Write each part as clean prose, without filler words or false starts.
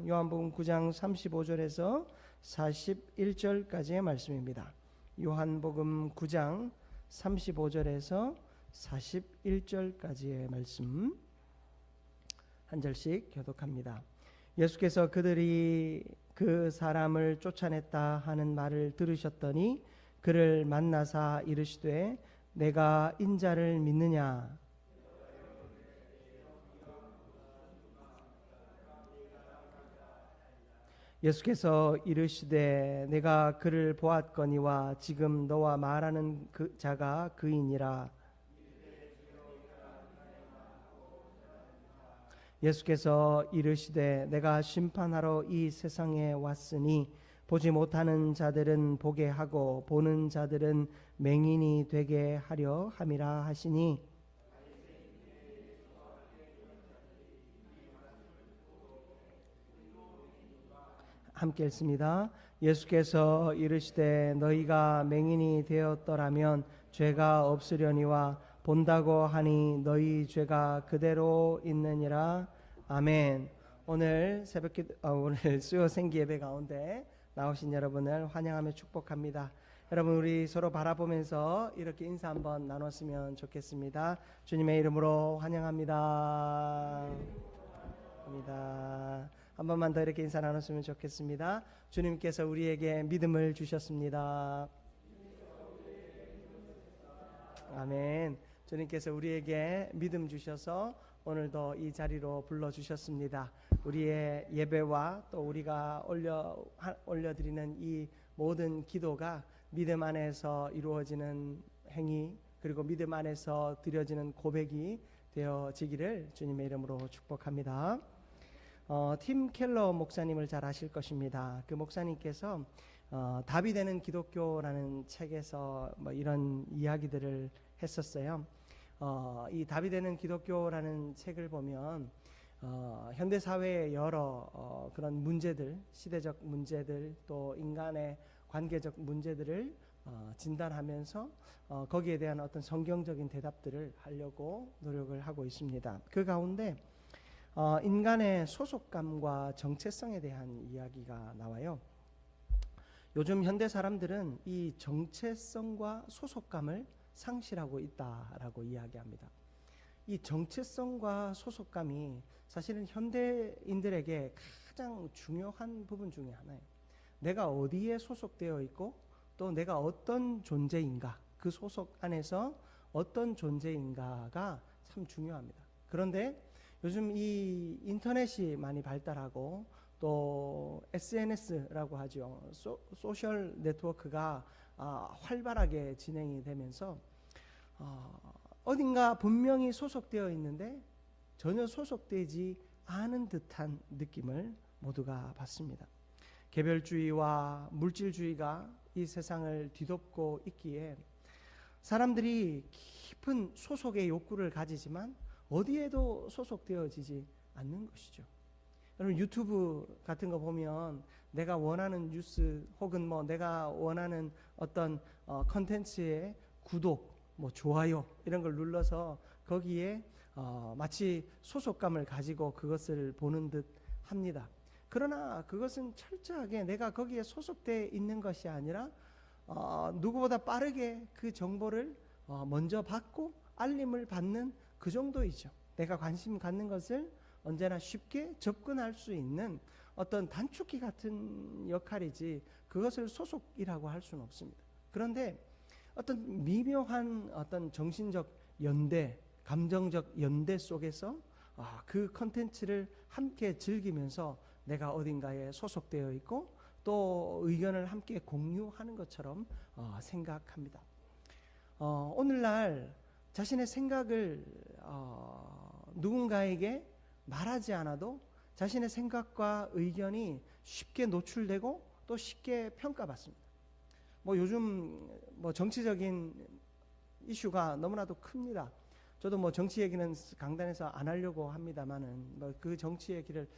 말씀은 요한복음 9장 35절에서 41절까지의 말씀입니다. 요한복음 9장 35절에서 41절까지의 말씀 한 절씩 교독합니다. 예수께서 그들이 그 사람을 쫓아냈다 하는 말을 들으셨더니 그를 만나사 이르시되 내가 인자를 믿느냐. 예수께서 이르시되 내가 그를 보았거니와 지금 너와 말하는 그 자가 그이니라. 예수께서 이르시되 내가 심판하러 이 세상에 왔으니 보지 못하는 자들은 보게 하고 보는 자들은 맹인이 되게 하려 함이라 하시니 함께 읽습니다. 예수께서 이르시되 너희가 맹인이 되었더라면 죄가 없으려니와 본다고 하니 너희 죄가 그대로 있느니라. 아멘. 오늘 오늘 수요 생기 예배 가운데 나오신 여러분을 환영하며 축복합니다. 여러분 우리 서로 바라보면서 이렇게 인사 한번 나눴으면 좋겠습니다. 주님의 이름으로 환영합니다. 한 번만 더 이렇게 인사 나눴으면 좋겠습니다. 주님께서 우리에게 믿음을 주셨습니다. 아멘. 주님께서 우리에게 믿음 주셔서 오늘도 이 자리로 불러주셨습니다. 우리의 예배와 또 우리가 올려드리는 이 모든 기도가 믿음 안에서 이루어지는 행위 그리고 믿음 안에서 드려지는 고백이 되어지기를 주님의 이름으로 축복합니다. 팀 켈러 목사님을 잘 아실 것입니다. 그 목사님께서 답이 되는 기독교라는 책에서 이런 이야기들을 했었어요. 이 답이 되는 기독교라는 책을 보면 현대 사회의 여러 그런 문제들, 시대적 문제들 또 인간의 관계적 문제들을 진단하면서 거기에 대한 어떤 성경적인 대답들을 하려고 노력을 하고 있습니다. 그 가운데 인간의 소속감과 정체성에 대한 이야기가 나와요. 요즘 현대 사람들은 이 정체성과 소속감을 상실하고 있다라고 이야기합니다. 이 정체성과 소속감이 사실은 현대인들에게 가장 중요한 부분 중에 하나예요. 내가 어디에 소속되어 있고 또 내가 어떤 존재인가, 그 소속 안에서 어떤 존재인가가 참 중요합니다. 그런데 요즘 이 인터넷이 많이 발달하고 또 SNS라고 하죠. 소셜 네트워크가 활발하게 진행이 되면서 어딘가 분명히 소속되어 있는데 전혀 소속되지 않은 듯한 느낌을 모두가 받습니다. 개별주의와 물질주의가 이 세상을 뒤덮고 있기에 사람들이 깊은 소속의 욕구를 가지지만 어디에도 소속되어지지 않는 것이죠. 여러분 유튜브 같은 거 보면 내가 원하는 뉴스 혹은 내가 원하는 어떤 컨텐츠의 구독, 좋아요 이런 걸 눌러서 거기에 마치 소속감을 가지고 그것을 보는 듯 합니다. 그러나 그것은 철저하게 내가 거기에 소속되어 있는 것이 아니라 누구보다 빠르게 그 정보를 먼저 받고 알림을 받는 그 정도이죠. 내가 관심 갖는 것을 언제나 쉽게 접근할 수 있는 어떤 단축키 같은 역할이지 그것을 소속이라고 할 수는 없습니다. 그런데 어떤 미묘한 어떤 정신적 연대, 감정적 연대 속에서 그 컨텐츠를 함께 즐기면서 내가 어딘가에 소속되어 있고 또 의견을 함께 공유하는 것처럼 생각합니다. 오늘날 자신의 생각을 누군가에게 말하지 않아도 자신의 생각과 의견이 쉽게 노출되고 또 쉽게 평가받습니다. 요즘 정치적인 이슈가 너무나도 큽니다. 저도 정치 얘기는 강단에서 안 하려고 합니다만은 그 정치 얘기를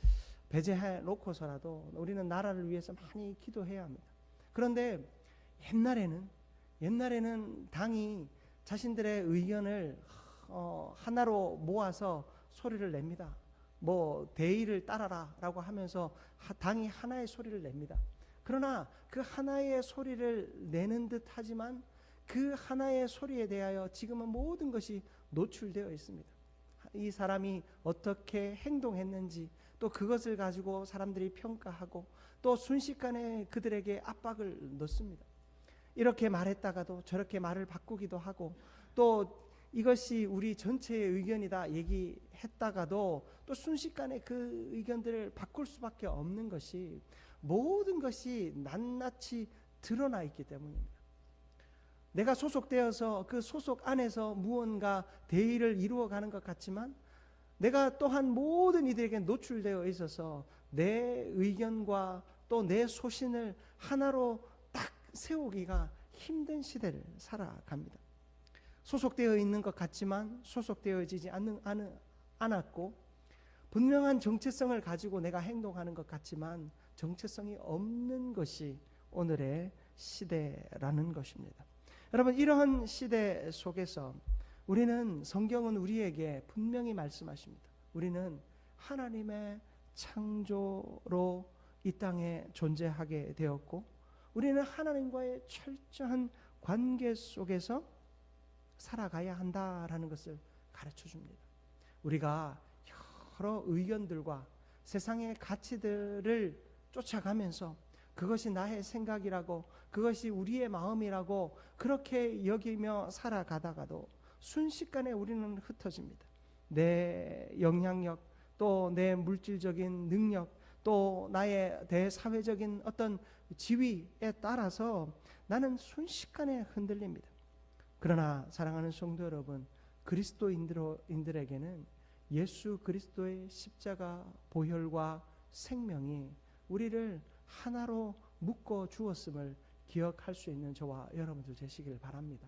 배제해 놓고서라도 우리는 나라를 위해서 많이 기도해야 합니다. 그런데 옛날에는 당이 자신들의 의견을 하나로 모아서 소리를 냅니다. 뭐 대의를 따라라라고 하면서 당이 하나의 소리를 냅니다. 그러나 그 하나의 소리를 내는 듯 하지만 그 하나의 소리에 대하여 지금은 모든 것이 노출되어 있습니다. 이 사람이 어떻게 행동했는지, 또 그것을 가지고 사람들이 평가하고 또 순식간에 그들에게 압박을 넣습니다. 이렇게 말했다가도 저렇게 말을 바꾸기도 하고, 또 이것이 우리 전체의 의견이다 얘기했다가도 또 순식간에 그 의견들을 바꿀 수밖에 없는 것이, 모든 것이 낱낱이 드러나 있기 때문입니다. 내가 소속되어서 그 소속 안에서 무언가 대의를 이루어가는 것 같지만 내가 또한 모든 이들에게 노출되어 있어서 내 의견과 또 내 소신을 하나로 딱 세우기가 힘든 시대를 살아갑니다. 소속되어 있는 것 같지만 소속되어지지 않았고, 분명한 정체성을 가지고 내가 행동하는 것 같지만 정체성이 없는 것이 오늘의 시대라는 것입니다. 여러분, 이러한 시대 속에서 우리는, 성경은 우리에게 분명히 말씀하십니다. 우리는 하나님의 창조로 이 땅에 존재하게 되었고, 우리는 하나님과의 철저한 관계 속에서 살아가야 한다라는 것을 가르쳐 줍니다. 우리가 여러 의견들과 세상의 가치들을 쫓아가면서 그것이 나의 생각이라고, 그것이 우리의 마음이라고 그렇게 여기며 살아가다가도 순식간에 우리는 흩어집니다. 내 영향력, 또 내 물질적인 능력, 또 나의 대사회적인 어떤 지위에 따라서 나는 순식간에 흔들립니다. 그러나 사랑하는 성도 여러분, 그리스도인들에게는 예수 그리스도의 십자가 보혈과 생명이 우리를 하나로 묶어 주었음을 기억할 수 있는 저와 여러분들 되시길 바랍니다.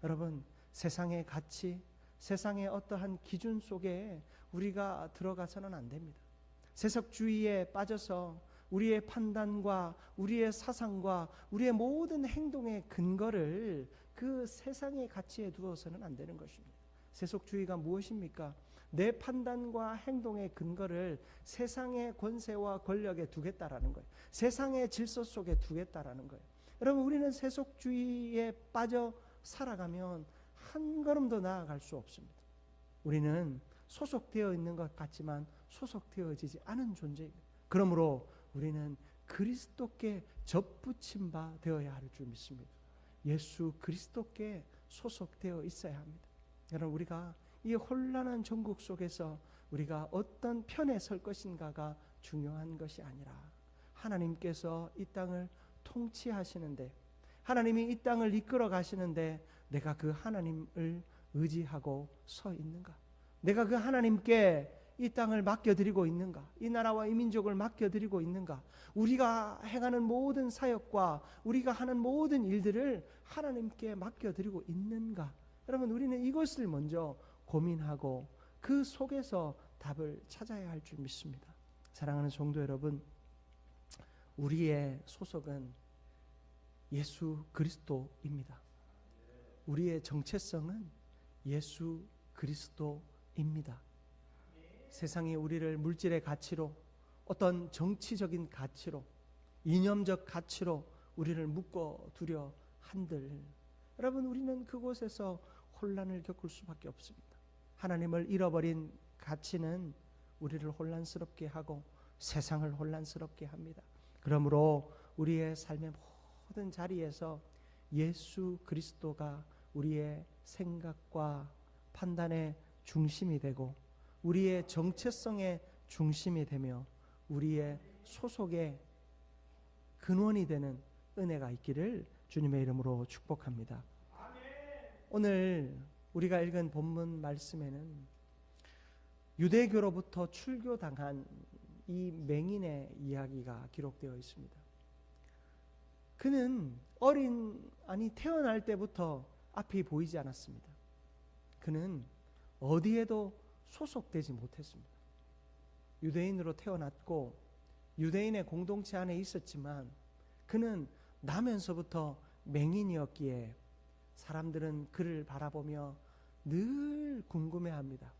여러분, 세상의 가치, 세상의 어떠한 기준 속에 우리가 들어가서는 안 됩니다. 세속주의에 빠져서 우리의 판단과 우리의 사상과 우리의 모든 행동의 근거를 그 세상의 가치에 두어서는 안 되는 것입니다. 세속주의가 무엇입니까? 내 판단과 행동의 근거를 세상의 권세와 권력에 두겠다라는 거예요. 세상의 질서 속에 두겠다라는 거예요. 여러분, 우리는 세속주의에 빠져 살아가면 한 걸음도 나아갈 수 없습니다. 우리는 소속되어 있는 것 같지만 소속되어지지 않은 존재입니다. 그러므로 우리는 그리스도께 접붙임 바 되어야 할 줄 믿습니다. 예수 그리스도께 소속되어 있어야 합니다. 여러분, 우리가 이 혼란한 전국 속에서 우리가 어떤 편에 설 것인가가 중요한 것이 아니라, 하나님께서 이 땅을 통치하시는데, 하나님이 이 땅을 이끌어 가시는데 내가 그 하나님을 의지하고 서 있는가? 내가 그 하나님께 이 땅을 맡겨드리고 있는가? 이 나라와 이 민족을 맡겨드리고 있는가? 우리가 행하는 모든 사역과 우리가 하는 모든 일들을 하나님께 맡겨드리고 있는가? 여러분, 우리는 이것을 먼저 고민하고 그 속에서 답을 찾아야 할 줄 믿습니다. 사랑하는 성도 여러분, 우리의 소속은 예수 그리스도입니다. 우리의 정체성은 예수 그리스도입니다. 세상이 우리를 물질의 가치로, 어떤 정치적인 가치로, 이념적 가치로 우리를 묶어두려 한들, 여러분, 우리는 그곳에서 혼란을 겪을 수밖에 없습니다. 하나님을 잃어버린 가치는 우리를 혼란스럽게 하고 세상을 혼란스럽게 합니다. 그러므로 우리의 삶의 모든 자리에서 예수 그리스도가 우리의 생각과 판단의 중심이 되고 우리의 정체성의 중심이 되며 우리의 소속의 근원이 되는 은혜가 있기를 주님의 이름으로 축복합니다. 오늘 우리가 읽은 본문 말씀에는 유대교로부터 출교당한 이 맹인의 이야기가 기록되어 있습니다. 그는 태어날 때부터 앞이 보이지 않았습니다. 그는 어디에도 소속되지 못했습니다. 유대인으로 태어났고 유대인의 공동체 안에 있었지만 그는 나면서부터 맹인이었기에 사람들은 그를 바라보며 늘 궁금해합니다.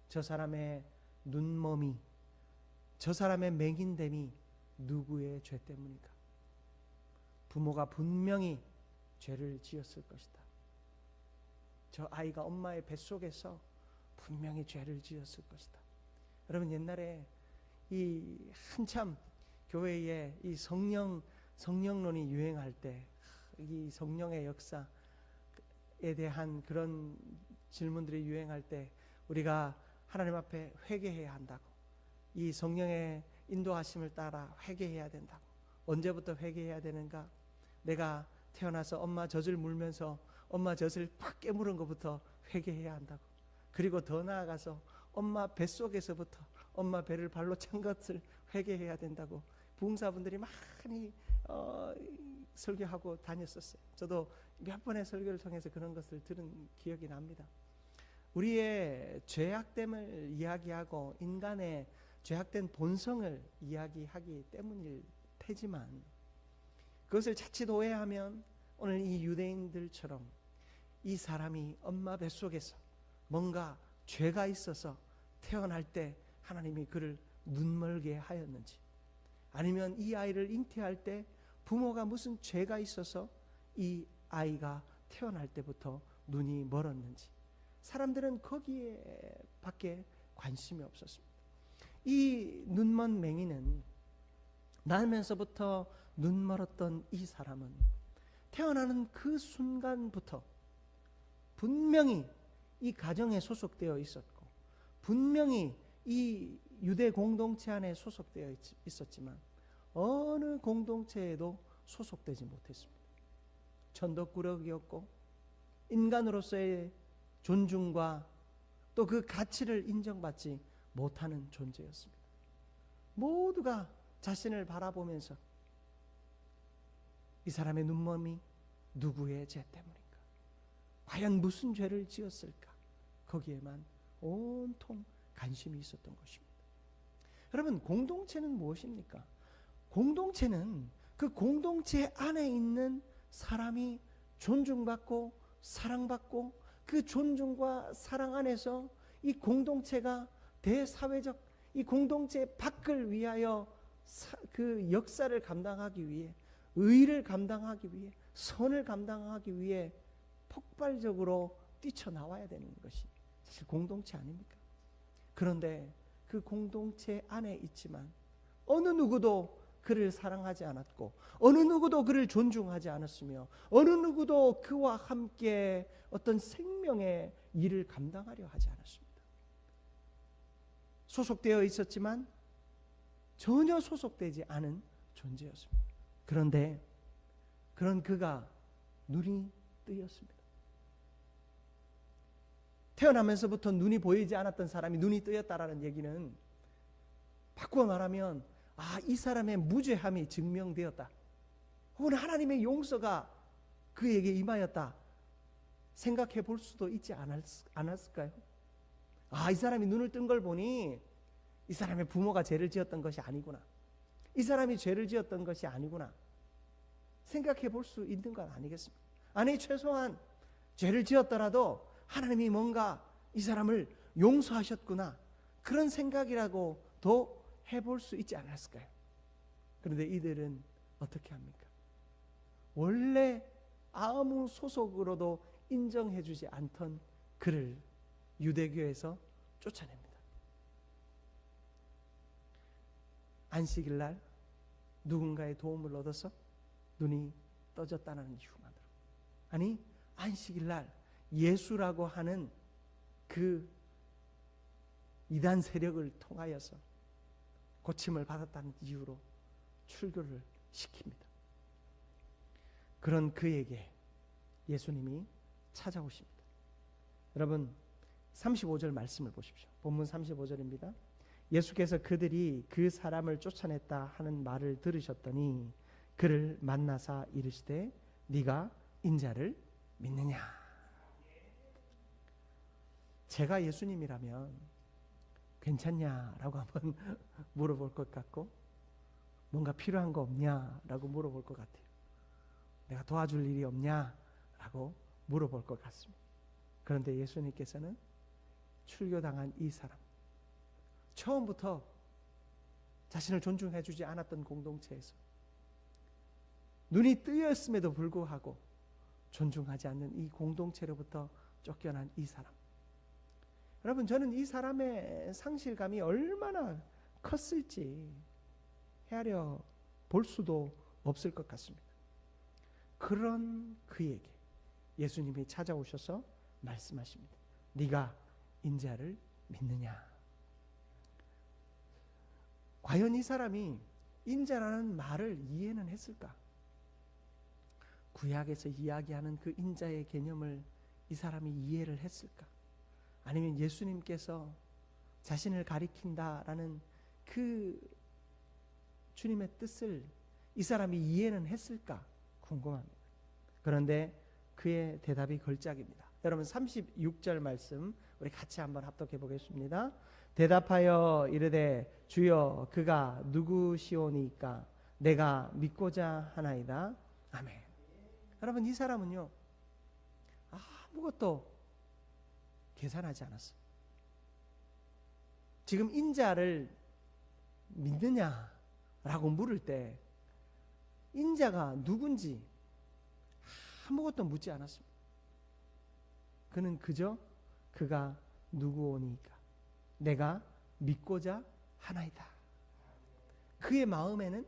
저 사람의 눈멈이, 저 사람의 맹인됨이 누구의 죄 때문일까? 부모가 분명히 죄를 지었을 것이다. 저 아이가 엄마의 뱃속에서 분명히 죄를 지었을 것이다. 여러분, 옛날에 이 한참 교회에 이 성령론이 유행할 때, 이 성령의 역사에 대한 그런 질문들이 유행할 때 우리가 하나님 앞에 회개해야 한다고, 이 성령의 인도하심을 따라 회개해야 된다고. 언제부터 회개해야 되는가? 내가 태어나서 엄마 젖을 물면서 엄마 젖을 팍 깨물은 것부터 회개해야 한다고. 그리고 더 나아가서 엄마 뱃속에서부터 엄마 배를 발로 찬 것을 회개해야 된다고 부흥사분들이 많이 설교하고 다녔었어요. 저도 몇 번의 설교를 통해서 그런 것을 들은 기억이 납니다. 우리의 죄악됨을 이야기하고 인간의 죄악된 본성을 이야기하기 때문일 테지만, 그것을 자칫 오해하면 오늘 이 유대인들처럼 이 사람이 엄마 뱃속에서 뭔가 죄가 있어서 태어날 때 하나님이 그를 눈멀게 하였는지, 아니면 이 아이를 잉태할 때 부모가 무슨 죄가 있어서 이 아이가 태어날 때부터 눈이 멀었는지, 사람들은 거기에 밖에 관심이 없었습니다. 이 눈먼 맹인은, 나면서부터 눈 멀었던 이 사람은 태어나는 그 순간부터 분명히 이 가정에 소속되어 있었고, 분명히 이 유대 공동체 안에 소속되어 있었지만 어느 공동체에도 소속되지 못했습니다. 천덕꾸러기였고, 인간으로서의 존중과 또 그 가치를 인정받지 못하는 존재였습니다. 모두가 자신을 바라보면서 이 사람의 눈먼이 누구의 죄 때문인가? 과연 무슨 죄를 지었을까? 거기에만 온통 관심이 있었던 것입니다. 여러분, 공동체는 무엇입니까? 공동체는 그 공동체 안에 있는 사람이 존중받고 사랑받고, 그 존중과 사랑 안에서 이 공동체가 대사회적, 이 공동체 밖을 위하여 그 역사를 감당하기 위해, 의를 감당하기 위해, 선을 감당하기 위해 폭발적으로 뛰쳐나와야 되는 것이 사실 공동체 아닙니까? 그런데 그 공동체 안에 있지만 어느 누구도 그를 사랑하지 않았고, 어느 누구도 그를 존중하지 않았으며, 어느 누구도 그와 함께 어떤 생명의 일을 감당하려 하지 않았습니다. 소속되어 있었지만 전혀 소속되지 않은 존재였습니다. 그런데 그런 그가 눈이 뜨였습니다. 태어나면서부터 눈이 보이지 않았던 사람이 눈이 뜨였다라는 얘기는, 바꾸어 말하면 이 사람의 무죄함이 증명되었다, 혹은 하나님의 용서가 그에게 임하였다 생각해 볼 수도 있지 않았을까요? 이 사람이 눈을 뜬 걸 보니 이 사람의 부모가 죄를 지었던 것이 아니구나, 이 사람이 죄를 지었던 것이 아니구나 생각해 볼 수 있는 건 아니겠습니까? 아니, 최소한 죄를 지었더라도 하나님이 뭔가 이 사람을 용서하셨구나, 그런 생각이라고 더 해볼 수 있지 않았을까요? 그런데 이들은 어떻게 합니까? 원래 아무 소속으로도 인정해 주지 않던 그를 유대교에서 쫓아냅니다. 안식일 날 누군가의 도움을 얻어서 눈이 떠졌다는 이유만으로, 아니, 안식일 날 예수라고 하는 그 이단 세력을 통하여서 고침을 받았다는 이유로 출교를 시킵니다. 그런 그에게 예수님이 찾아오십니다. 여러분, 35절 말씀을 보십시오. 본문 35절입니다. 예수께서 그들이 그 사람을 쫓아냈다 하는 말을 들으셨더니 그를 만나사 이르시되 네가 인자를 믿느냐? 제가 예수님이라면 괜찮냐라고 한번 물어볼 것 같고, 뭔가 필요한 거 없냐라고 물어볼 것 같아요. 내가 도와줄 일이 없냐라고 물어볼 것 같습니다. 그런데 예수님께서는 출교당한 이 사람, 처음부터 자신을 존중해주지 않았던 공동체에서 눈이 뜨였음에도 불구하고 존중하지 않는 이 공동체로부터 쫓겨난 이 사람. 여러분, 저는 이 사람의 상실감이 얼마나 컸을지 헤아려 볼 수도 없을 것 같습니다. 그런 그에게 예수님이 찾아오셔서 말씀하십니다. 네가 인자를 믿느냐? 과연 이 사람이 인자라는 말을 이해는 했을까? 구약에서 이야기하는 그 인자의 개념을 이 사람이 이해를 했을까? 아니면 예수님께서 자신을 가리킨다라는 그 주님의 뜻을 이 사람이 이해는 했을까 궁금합니다. 그런데 그의 대답이 걸작입니다. 여러분 36절 말씀 우리 같이 한번 합독해 보겠습니다. 대답하여 이르되 주여 그가 누구시오니까 내가 믿고자 하나이다. 아멘. 여러분 이 사람은요 아무것도 계산하지 않았어요. 지금 인자를 믿느냐라고 물을 때 인자가 누군지 아무것도 묻지 않았습니다. 그는 그저 그가 누구오니까 내가 믿고자 하나이다. 그의 마음에는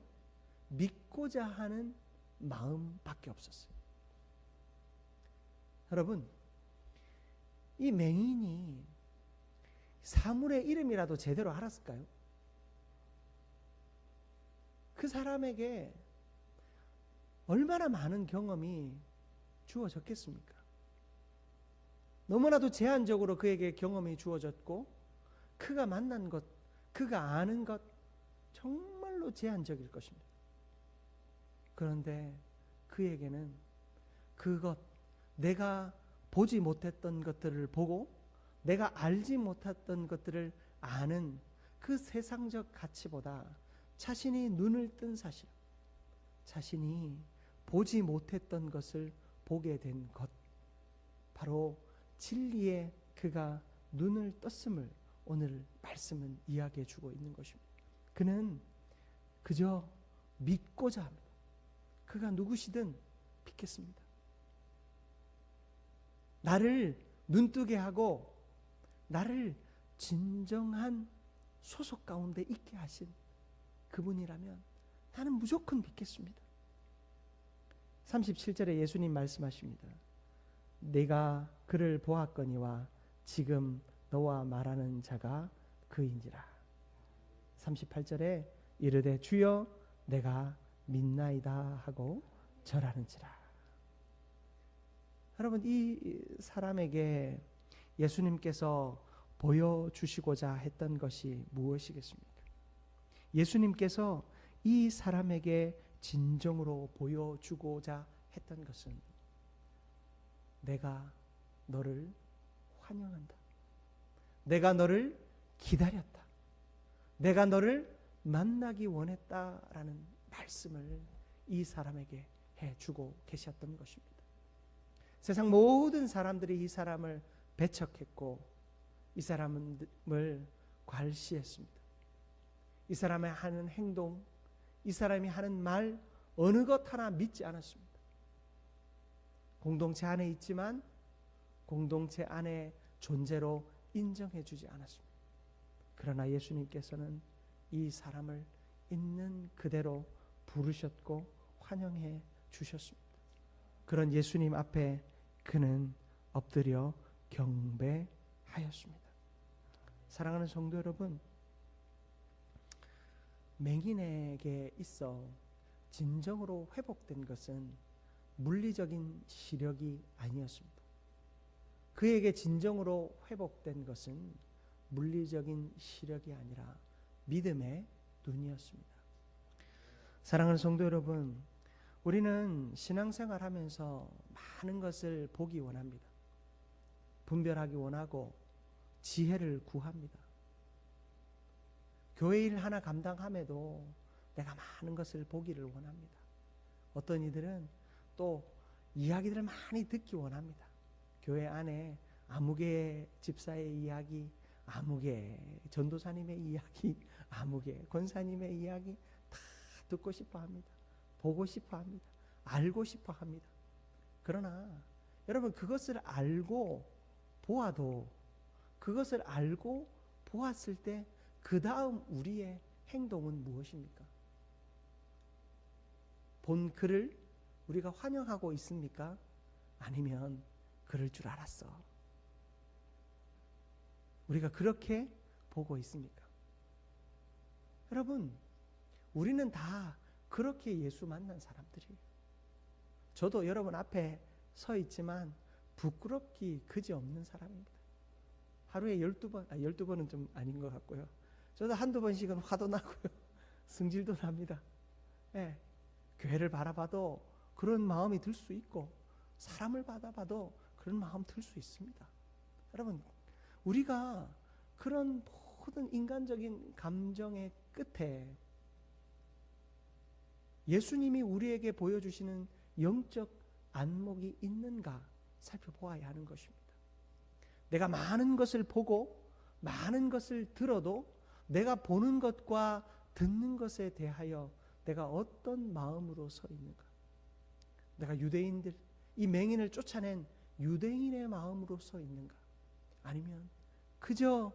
믿고자 하는 마음밖에 없었어요. 여러분, 이 맹인이 사물의 이름이라도 제대로 알았을까요? 그 사람에게 얼마나 많은 경험이 주어졌겠습니까? 너무나도 제한적으로 그에게 경험이 주어졌고 그가 만난 것, 그가 아는 것 정말로 제한적일 것입니다. 그런데 그에게는 그것, 내가 보지 못했던 것들을 보고 내가 알지 못했던 것들을 아는 그 세상적 가치보다 자신이 눈을 뜬 사실, 자신이 보지 못했던 것을 보게 된 것, 바로 진리에 그가 눈을 떴음을 오늘 말씀은 이야기해 주고 있는 것입니다. 그는 그저 믿고자 합니다. 그가 누구시든 믿겠습니다. 나를 눈뜨게 하고 나를 진정한 소속 가운데 있게 하신 그분이라면 나는 무조건 믿겠습니다. 37절에 예수님 말씀하십니다. 내가 그를 보았거니와 지금 너와 말하는 자가 그인지라. 38절에 이르되 주여 내가 믿나이다 하고 절하는지라. 여러분 이 사람에게 예수님께서 보여주시고자 했던 것이 무엇이겠습니까? 예수님께서 이 사람에게 진정으로 보여주고자 했던 것은 내가 너를 환영한다. 내가 너를 기다렸다. 내가 너를 만나기 원했다라는 말씀을 이 사람에게 해주고 계셨던 것입니다. 세상 모든 사람들이 이 사람을 배척했고 이 사람을 괄시했습니다. 이 사람의 하는 행동, 이 사람이 하는 말 어느 것 하나 믿지 않았습니다. 공동체 안에 있지만 공동체 안에 존재로 인정해 주지 않았습니다. 그러나 예수님께서는 이 사람을 있는 그대로 부르셨고 환영해 주셨습니다. 그런 예수님 앞에 그는 엎드려 경배하였습니다. 사랑하는 성도 여러분, 맹인에게 있어 진정으로 회복된 것은 물리적인 시력이 아니었습니다. 그에게 진정으로 회복된 것은 물리적인 시력이 아니라 믿음의 눈이었습니다. 사랑하는 성도 여러분, 우리는 신앙생활 하면서 많은 것을 보기 원합니다. 분별하기 원하고 지혜를 구합니다. 교회 일 하나 감당함에도 내가 많은 것을 보기를 원합니다. 어떤 이들은 또 이야기들을 많이 듣기 원합니다. 교회 안에 아무개 집사의 이야기, 아무개 전도사님의 이야기, 아무개 권사님의 이야기 다 듣고 싶어 합니다. 보고 싶어 합니다. 알고 싶어 합니다. 그러나 여러분, 그것을 알고 보아도, 그것을 알고 보았을 때 그 다음 우리의 행동은 무엇입니까? 본 그를 우리가 환영하고 있습니까? 아니면 그럴 줄 알았어, 우리가 그렇게 보고 있습니까? 여러분, 우리는 다 그렇게 예수 만난 사람들이에요. 저도 여러분 앞에 서 있지만 부끄럽기 그지없는 사람입니다. 하루에 12번, 12번은 좀 아닌 것 같고요. 저도 한두 번씩은 화도 나고요. 승질도 납니다. 예, 교회를 바라봐도 그런 마음이 들 수 있고, 사람을 바라봐도 그런 마음 들 수 있습니다. 여러분, 우리가 그런 모든 인간적인 감정의 끝에 예수님이 우리에게 보여주시는 영적 안목이 있는가 살펴보아야 하는 것입니다. 내가 많은 것을 보고 많은 것을 들어도 내가 보는 것과 듣는 것에 대하여 내가 어떤 마음으로 서 있는가? 내가 유대인들, 이 맹인을 쫓아낸 유대인의 마음으로 서 있는가? 아니면 그저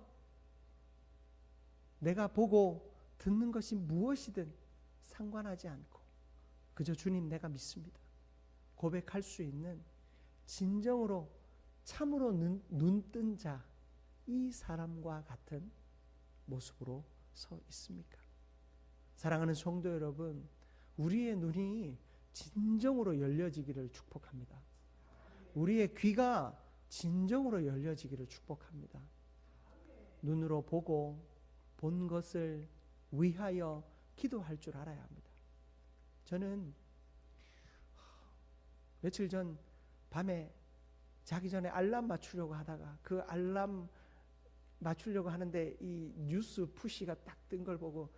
내가 보고 듣는 것이 무엇이든 상관하지 않고 그저 주님 내가 믿습니다 고백할 수 있는 진정으로 참으로 눈뜬 자, 이 사람과 같은 모습으로 서 있습니까? 사랑하는 성도 여러분, 우리의 눈이 진정으로 열려지기를 축복합니다. 우리의 귀가 진정으로 열려지기를 축복합니다. 눈으로 보고 본 것을 위하여 기도할 줄 알아야 합니다. 저는 며칠 전 밤에 자기 전에 알람 맞추려고 하다가 그 알람 맞추려고 하는데 이 뉴스 푸시가 딱 뜬 걸 보고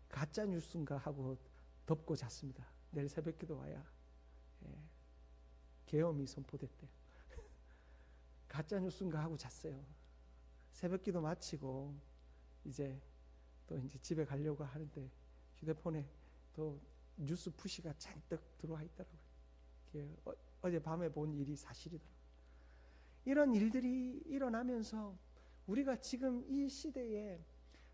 가짜 뉴스인가 하고 덮고 잤습니다. 내일 새벽 기도 와야 계엄이 선포됐대요. 가짜 뉴스인가 하고 잤어요. 새벽 기도 마치고 이제 집에 가려고 하는데 휴대폰에 또 뉴스 푸시가 잔뜩 들어와 있더라고요. 어제 밤에 본 일이 사실이더라고요. 이런 일들이 일어나면서 우리가 지금 이 시대에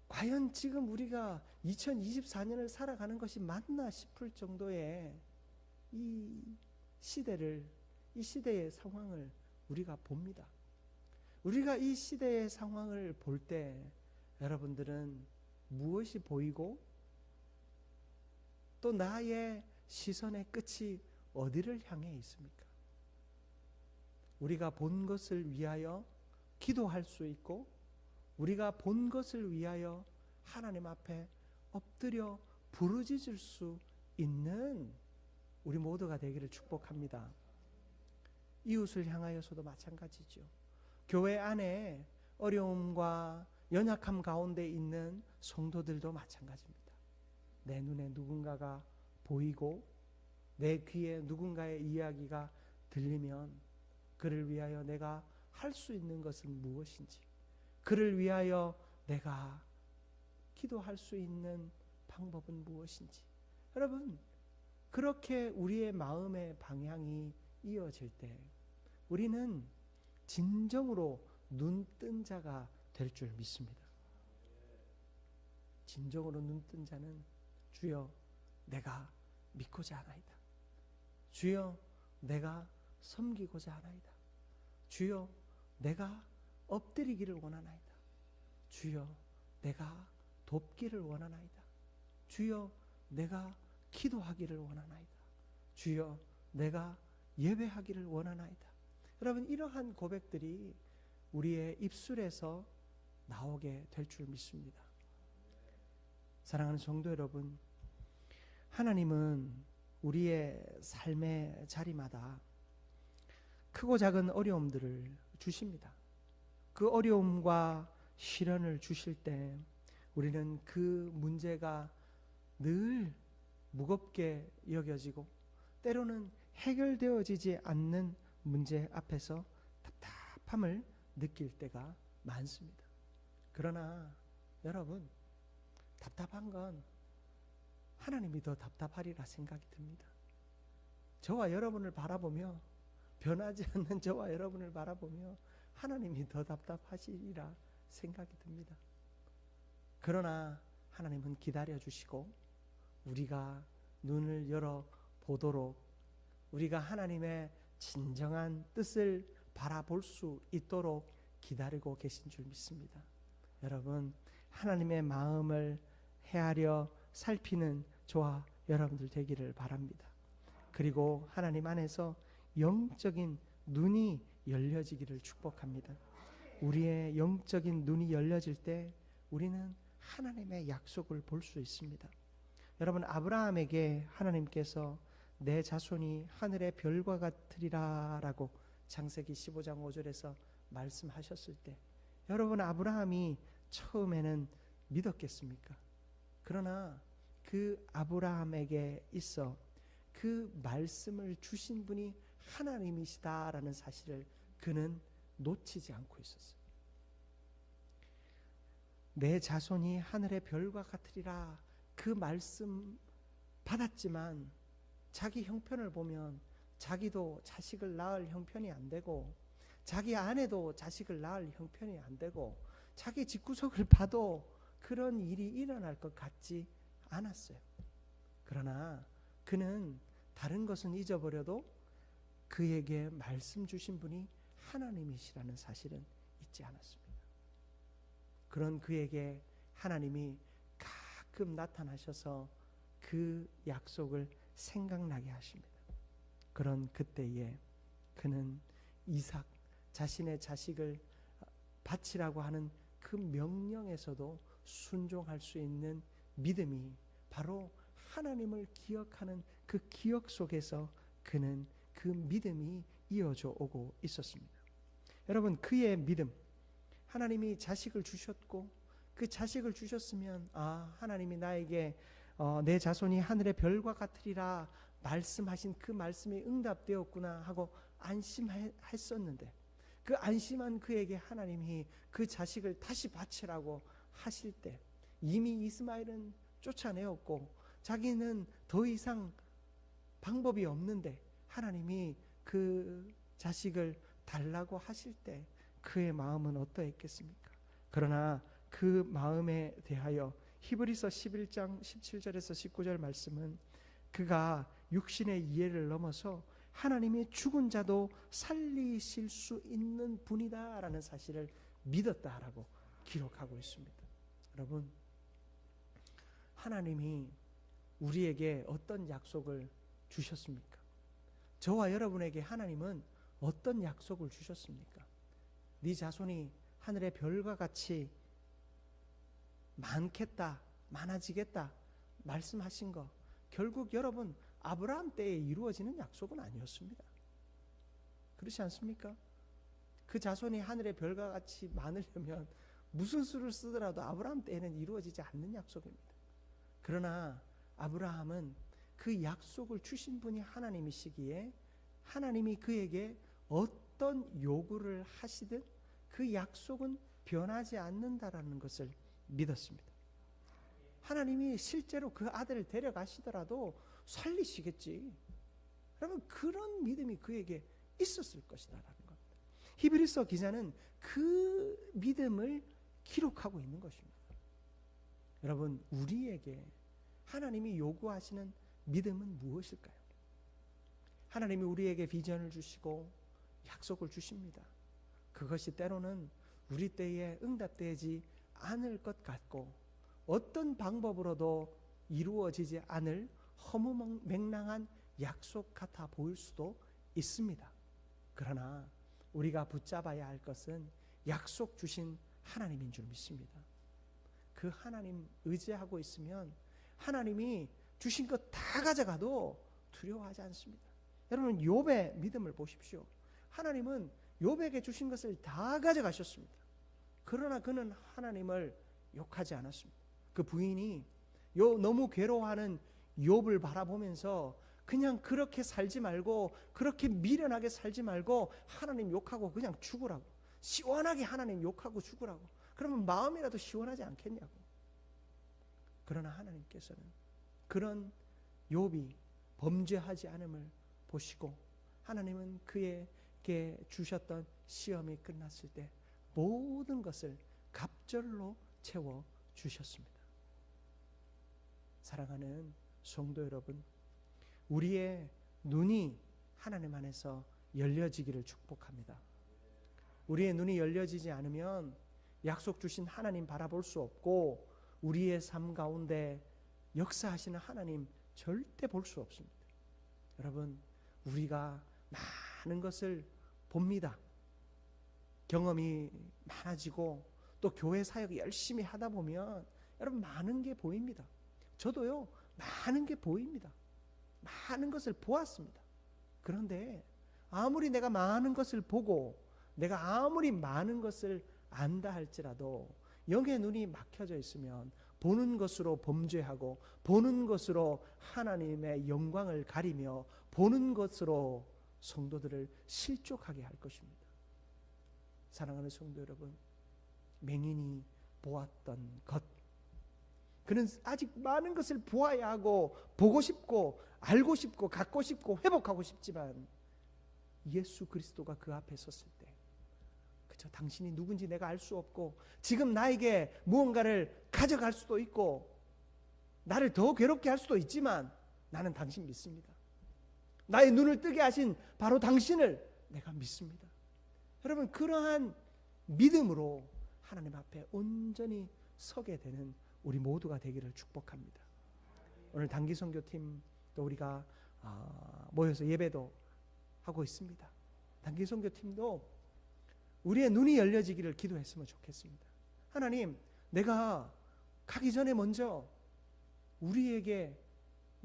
과연 지금 우리가 2024년을 살아가는 것이 맞나 싶을 정도의 이 시대를, 이 시대의 상황을 우리가 봅니다. 우리가 이 시대의 상황을 볼 때 여러분들은 무엇이 보이고 또 나의 시선의 끝이 어디를 향해 있습니까? 우리가 본 것을 위하여 기도할 수 있고 우리가 본 것을 위하여 하나님 앞에 엎드려 부르짖을 수 있는 우리 모두가 되기를 축복합니다. 이웃을 향하여서도 마찬가지죠. 교회 안에 어려움과 연약함 가운데 있는 성도들도 마찬가지입니다. 내 눈에 누군가가 보이고 내 귀에 누군가의 이야기가 들리면 그를 위하여 내가 할 수 있는 것은 무엇인지, 그를 위하여 내가 기도할 수 있는 방법은 무엇인지, 여러분 그렇게 우리의 마음의 방향이 이어질 때 우리는 진정으로 눈뜬 자가 될 줄 믿습니다. 진정으로 눈뜬 자는 주여 내가 믿고자 하나이다. 주여 내가 섬기고자 하나이다. 주여 내가 엎드리기를 원하나이다. 주여 내가 돕기를 원하나이다. 주여 내가 기도하기를 원하나이다. 주여 내가 예배하기를 원하나이다. 여러분 이러한 고백들이 우리의 입술에서 나오게 될 줄 믿습니다. 사랑하는 성도 여러분, 하나님은 우리의 삶의 자리마다 크고 작은 어려움들을 주십니다. 그 어려움과 시련을 주실 때 우리는 그 문제가 늘 무겁게 여겨지고 때로는 해결되어지지 않는 문제 앞에서 답답함을 느낄 때가 많습니다. 그러나 여러분, 답답한 건 하나님이 더 답답하리라 생각이 듭니다. 저와 여러분을 바라보며, 변하지 않는 저와 여러분을 바라보며 하나님이 더 답답하시리라 생각이 듭니다. 그러나 하나님은 기다려주시고 우리가 눈을 열어 보도록, 우리가 하나님의 진정한 뜻을 바라볼 수 있도록 기다리고 계신 줄 믿습니다. 여러분, 하나님의 마음을 헤아려 살피는 저와 여러분들 되기를 바랍니다. 그리고 하나님 안에서 영적인 눈이 열려지기를 축복합니다. 우리의 영적인 눈이 열려질 때 우리는 하나님의 약속을 볼 수 있습니다. 여러분, 아브라함에게 하나님께서 내 자손이 하늘의 별과 같으리라 라고 창세기 15장 5절에서 말씀하셨을 때, 여러분, 아브라함이 처음에는 믿었겠습니까? 그러나 그 아브라함에게 있어 그 말씀을 주신 분이 하나님이시다라는 사실을 그는 놓치지 않고 있었어요. 내 자손이 하늘의 별과 같으리라, 그 말씀 받았지만 자기 형편을 보면 자기도 자식을 낳을 형편이 안 되고, 자기 아내도 자식을 낳을 형편이 안 되고, 자기 집구석을 봐도 그런 일이 일어날 것 같지 않았어요. 그러나 그는 다른 것은 잊어버려도 그에게 말씀 주신 분이 하나님이시라는 사실은 잊지 않았습니다. 그런 그에게 하나님이 가끔 나타나셔서 그 약속을 생각나게 하십니다. 그런 그때에 그는 이삭, 자신의 자식을 바치라고 하는 그 명령에서도 순종할 수 있는 믿음이, 바로 하나님을 기억하는 그 기억 속에서 그는 그 믿음이 이어져 오고 있었습니다. 여러분, 그의 믿음, 하나님이 자식을 주셨고 그 자식을 주셨으면 하나님이 나에게 내 자손이 하늘의 별과 같으리라 말씀하신 그 말씀이 응답되었구나 하고 안심했었는데, 그 안심한 그에게 하나님이 그 자식을 다시 바치라고 하실 때, 이미 이스마엘은 쫓아내었고 자기는 더 이상 방법이 없는데 하나님이 그 자식을 달라고 하실 때 그의 마음은 어떠했겠습니까? 그러나 그 마음에 대하여 히브리서 11장 17절에서 19절 말씀은 그가 육신의 이해를 넘어서 하나님이 죽은 자도 살리실 수 있는 분이다라는 사실을 믿었다라고 기록하고 있습니다. 여러분, 하나님이 우리에게 어떤 약속을 주셨습니까? 저와 여러분에게 하나님은 어떤 약속을 주셨습니까? 네 자손이 하늘의 별과 같이 많겠다, 많아지겠다 말씀하신 거, 결국 여러분 아브라함 때에 이루어지는 약속은 아니었습니다. 그렇지 않습니까? 그 자손이 하늘의 별과 같이 많으려면 무슨 수를 쓰더라도 아브라함 때에는 이루어지지 않는 약속입니다. 그러나 아브라함은 그 약속을 주신 분이 하나님이시기에 하나님이 그에게 어떤 요구를 하시든 그 약속은 변하지 않는다라는 것을 믿었습니다. 하나님이 실제로 그 아들을 데려가시더라도 살리시겠지. 여러분, 그런 믿음이 그에게 있었을 것이다라는 겁니다. 히브리서 기자는 그 믿음을 기록하고 있는 것입니다. 여러분, 우리에게 하나님이 요구하시는 믿음은 무엇일까요? 하나님이 우리에게 비전을 주시고 약속을 주십니다. 그것이 때로는 우리 때에 응답되지 않을 것 같고 어떤 방법으로도 이루어지지 않을 허무맹랑한 약속 같아 보일 수도 있습니다. 그러나 우리가 붙잡아야 할 것은 약속 주신 하나님인 줄 믿습니다. 그 하나님 의지하고 있으면 하나님이 주신 것 다 가져가도 두려워하지 않습니다. 여러분, 욥의 믿음을 보십시오. 하나님은 욥에게 주신 것을 다 가져가셨습니다. 그러나 그는 하나님을 욕하지 않았습니다. 그 부인이 너무 괴로워하는 욥을 바라보면서 그냥 그렇게 살지 말고, 그렇게 미련하게 살지 말고 하나님 욕하고 그냥 죽으라고, 시원하게 하나님 욕하고 죽으라고, 그러면 마음이라도 시원하지 않겠냐고. 그러나 하나님께서는 그런 욥이 범죄하지 않음을 보시고 하나님은 그에게 주셨던 시험이 끝났을 때 모든 것을 갑절로 채워 주셨습니다. 사랑하는 성도 여러분, 우리의 눈이 하나님 안에서 열려지기를 축복합니다. 우리의 눈이 열려지지 않으면 약속 주신 하나님 바라볼 수 없고 우리의 삶 가운데 역사하시는 하나님 절대 볼 수 없습니다. 여러분, 우리가 많은 것을 봅니다. 경험이 많아지고 또 교회 사역 열심히 하다 보면 여러분 많은 게 보입니다. 저도요, 많은 게 보입니다. 많은 것을 보았습니다. 그런데 아무리 내가 많은 것을 보고 내가 아무리 많은 것을 안다 할지라도 영의 눈이 막혀져 있으면 보는 것으로 범죄하고 보는 것으로 하나님의 영광을 가리며 보는 것으로 성도들을 실족하게 할 것입니다. 사랑하는 성도 여러분, 맹인이 보았던 것, 그는 아직 많은 것을 보아야 하고 보고 싶고 알고 싶고 갖고 싶고 회복하고 싶지만 예수 그리스도가 그 앞에 섰을 때 그저 당신이 누군지 내가 알 수 없고 지금 나에게 무언가를 가져갈 수도 있고 나를 더 괴롭게 할 수도 있지만 나는 당신 믿습니다. 나의 눈을 뜨게 하신 바로 당신을 내가 믿습니다. 여러분, 그러한 믿음으로 하나님 앞에 온전히 서게 되는 우리 모두가 되기를 축복합니다. 오늘 단기 선교팀 또 우리가 모여서 예배도 하고 있습니다. 단기 선교팀도 우리의 눈이 열려지기를 기도했으면 좋겠습니다. 하나님, 내가 가기 전에 먼저 우리에게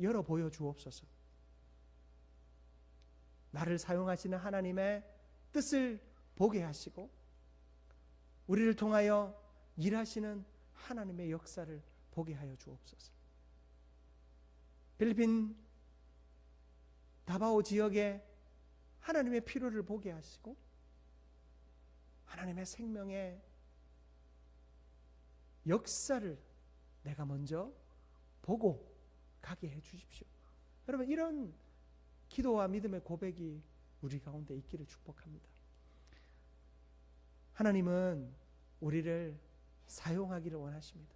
열어 보여 주옵소서. 나를 사용하시는 하나님의 뜻을 보게 하시고 우리를 통하여 일하시는 하나님의 역사를 보게 하여 주옵소서. 필리핀 다바오 지역에 하나님의 필요를 보게 하시고 하나님의 생명의 역사를 내가 먼저 보고 가게 해 주십시오. 여러분, 이런 기도와 믿음의 고백이 우리 가운데 있기를 축복합니다. 하나님은 우리를 사용하기를 원하십니다.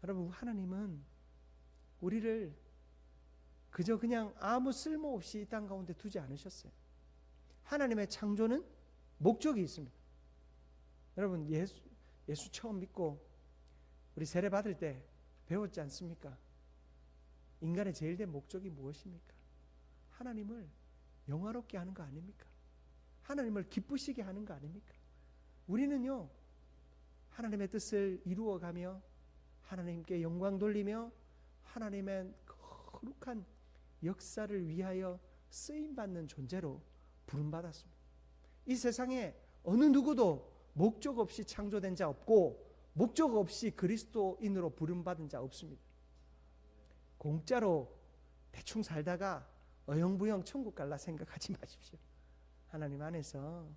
여러분, 하나님은 우리를 그저 그냥 아무 쓸모없이 이 땅 가운데 두지 않으셨어요. 하나님의 창조는 목적이 있습니다. 여러분, 예수 처음 믿고 우리 세례 받을 때 배웠지 않습니까? 인간의 제일 된 목적이 무엇입니까? 하나님을 영화롭게 하는 거 아닙니까? 하나님을 기쁘시게 하는 거 아닙니까? 우리는요, 하나님의 뜻을 이루어가며 하나님께 영광 돌리며 하나님의 거룩한 역사를 위하여 쓰임받는 존재로 부름받았습니다. 이 세상에 어느 누구도 목적 없이 창조된 자 없고 목적 없이 그리스도인으로 부름받은 자 없습니다. 공짜로 대충 살다가 어영부영 천국 갈라 생각하지 마십시오. 하나님 안에서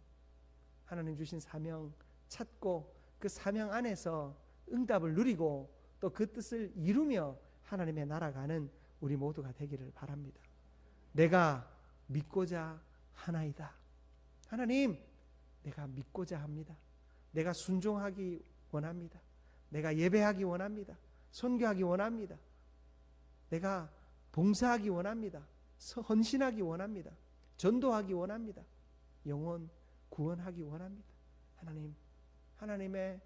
하나님 주신 사명 찾고 그 사명 안에서 응답을 누리고 또 그 뜻을 이루며 하나님의 나라가는 우리 모두가 되기를 바랍니다. 내가 믿고자 하나이다. 하나님, 내가 믿고자 합니다. 내가 순종하기 원합니다. 내가 예배하기 원합니다. 선교하기 원합니다. 내가 봉사하기 원합니다. 헌신하기 원합니다. 전도하기 원합니다. 영혼 구원하기 원합니다. 하나님, 하나님의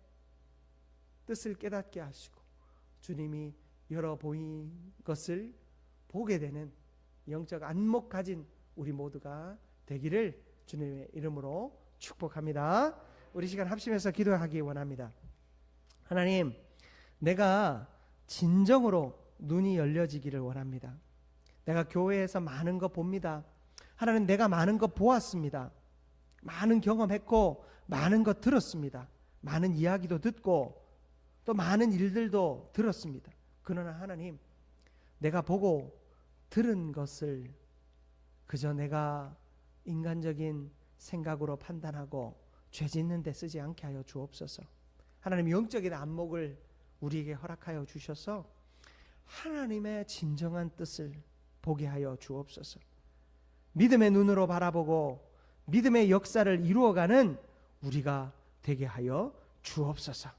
뜻을 깨닫게 하시고 주님이 열어 보인 것을 보게 되는 영적 안목 가진 우리 모두가 되기를 주님의 이름으로 축복합니다. 우리 시간 합심해서 기도하기 원합니다. 하나님, 내가 진정으로 눈이 열려지기를 원합니다. 내가 교회에서 많은 거 봅니다. 하나님, 내가 많은 거 보았습니다. 많은 경험했고 많은 거 들었습니다. 많은 이야기도 듣고 또 많은 일들도 들었습니다. 그러나 하나님, 내가 보고 들은 것을 그저 내가 인간적인 생각으로 판단하고 죄 짓는 데 쓰지 않게 하여 주옵소서. 하나님 영적인 안목을 우리에게 허락하여 주셔서 하나님의 진정한 뜻을 보게 하여 주옵소서. 믿음의 눈으로 바라보고 믿음의 역사를 이루어가는 우리가 되게 하여 주옵소서.